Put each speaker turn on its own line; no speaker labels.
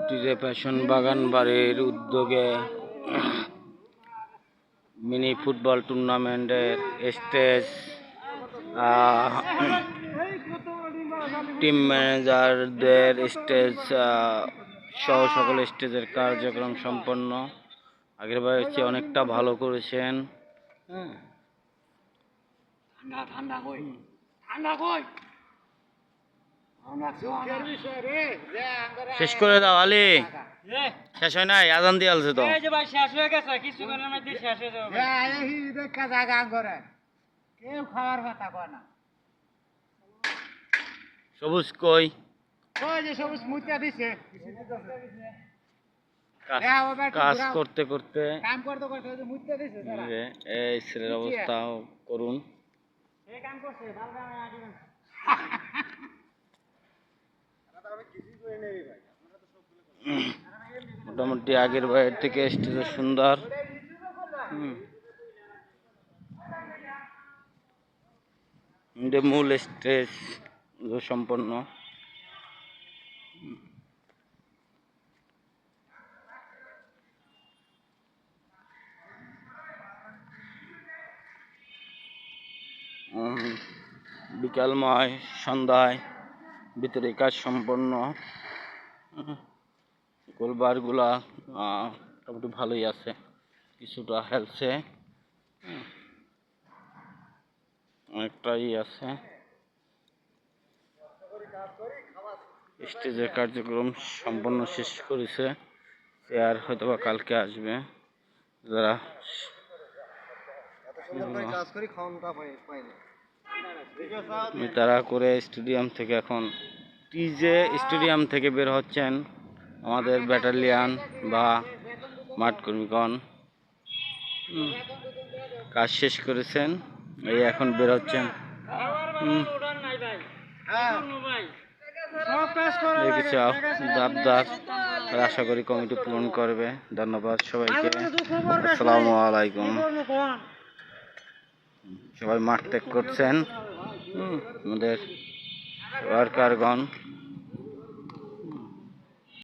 TJ fashion বাগান বাড়ির উদ্যোগে মিনি ফুটবল টুর্নামেন্টের স্টেজ, টিম ম্যানেজারদের স্টেজ সহ সকল স্টেজের কার্যক্রম সম্পন্ন। আগের বারের চেয়ে অনেকটা ভালো করেছেন। শেষ করে দাও আলী, শেষ হয় নাই, আজান দিয়ে আলছে তো। সবুজ কই? কাজ করতে করতে এই ছেলের অবস্থা করুন। মোটামুটি আগের বাইরের থেকে স্টেজ সুন্দর। মূল স্টেজ সম্পন্ন। বিকালময় সন্ধ্যায় ভিতরে কাজ সম্পন্ন। গোলবারগুলা মোটামুটি ভালোই আছে, কিছুটা হেলছে, অনেকটাই আছে। স্টেজের কার্যক্রম সম্পন্ন শেষ করেছে। চেয়ার হয়তো বা কালকে আসবে। যারা তারা করে স্টেডিয়াম থেকে এখন টিজে স্টেডিয়াম থেকে বের হচ্ছেন আমাদের ব্যাটালিয়ান বা মাঠ কর্মীগণ। কাজ শেষ করেছেন, এই এখন বের হচ্ছেন। আশা করি কমিটি পূরণ করবে। ধন্যবাদ সবাইকে। আসসালামু আলাইকুম। সবাই মাঠ ত্যাগ করছেন, আমাদের ওয়ার্কারগণ।